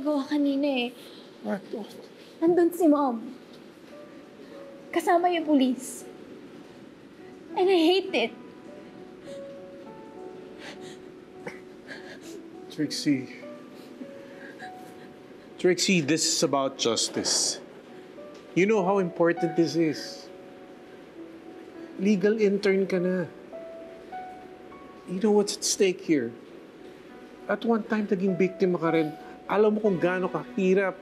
ginagawa kanina eh. What? Nandun si Mom. Kasama yung police. And I hate it. Trixie, this is about justice. You know how important this is. Legal intern ka na. You know what's at stake here. At one time, naging biktima ka rin. Alam mo kung gaano kahirap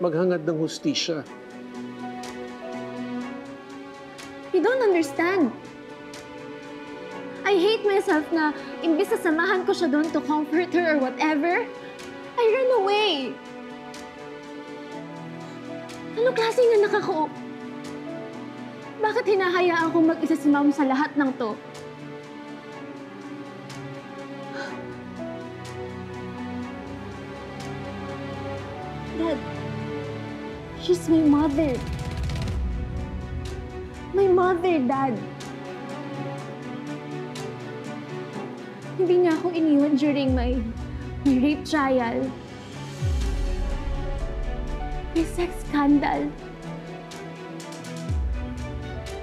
maghangad ng hustisya. You don't understand. I hate myself na imbis na samahan ko siya doon to comfort her or whatever, I ran away. Ano klase nga nakako? Bakit hinahayaan kong mag-isa si Mom sa lahat ng to? Dad, she's my mother. My mother, Dad. Hindi niya ako iniwan during my rape trial. My sex scandal.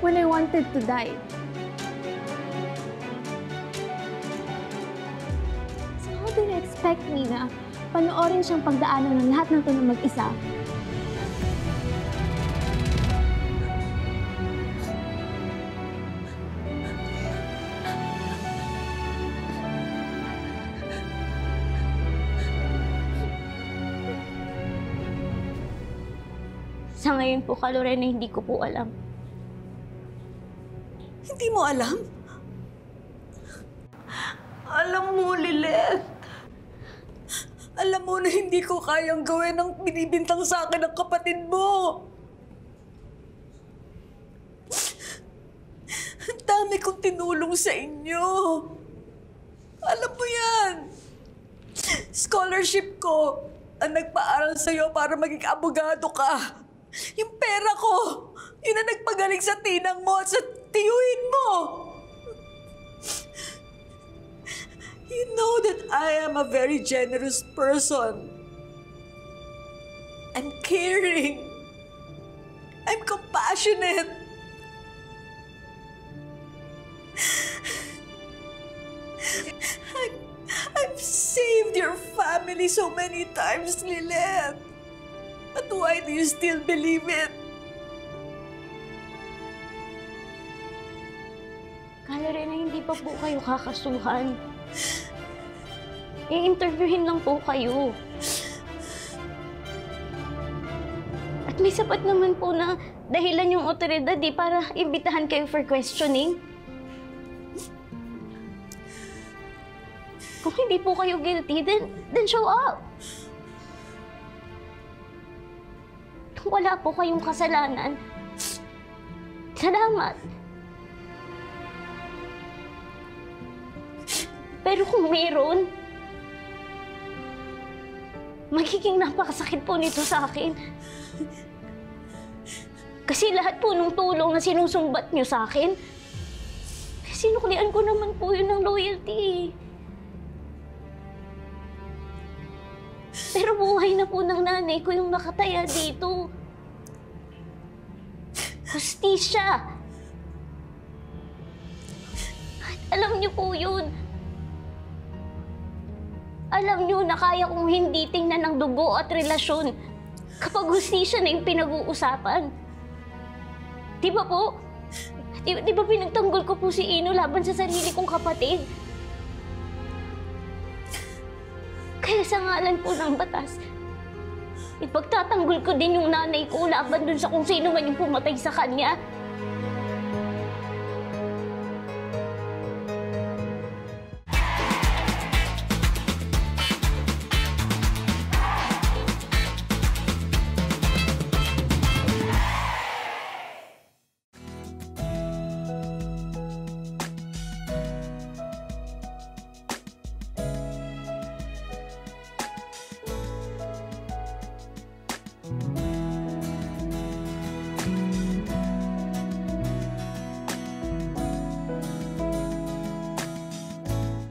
When I wanted to die. So how do you expect me na panoorin siyang pagdaanan ng lahat ng ito na mag-isa? Sa ngayon po, Lorena, hindi ko po alam. Hindi mo alam? Alam mo, Lilith. Alam mo na hindi ko kayang gawin ang binibintang sa akin ng kapatid mo. Ang dami kong tinulong sa inyo. Alam mo yan. Scholarship ko ang nagpaaral sa'yo para maging abogado ka. Yung pera ko, yun ang nagpagaling sa tinang mo at sa tiyuhin mo. You know that I am a very generous person. I'm caring. I'm compassionate. I've saved your family so many times, Lilith. But why do you still believe it? Lorena, hindi pa po kayo kakasuhan. I-interviewin lang po kayo. At may sapat naman po na dahilan yung otoridad para imbitahan kayo for questioning. Kung hindi po kayo guilty, then show up. Kung wala po kayong kasalanan, salamat. Pero kung meron, magiging napakasakit po nito sa akin. Kasi lahat po ng tulong na sinusumbat niyo sa akin, sinuklian ko naman po yun ng loyalty. Pero buhay na po ng nanay ko yung nakataya dito. Hustisya. At alam niyo po yun. Alam niyo na kaya kong hindi tingnan ng dugo at relasyon kapag hustisya na yung pinag-uusapan. Di ba po? Di ba pinagtanggol ko po si Ino laban sa sarili kong kapatid? Kaya sa ngalan po ng batas, ipagtatanggol ko din yung nanay ko laban dun sa kung sino man yung pumatay sa kanya.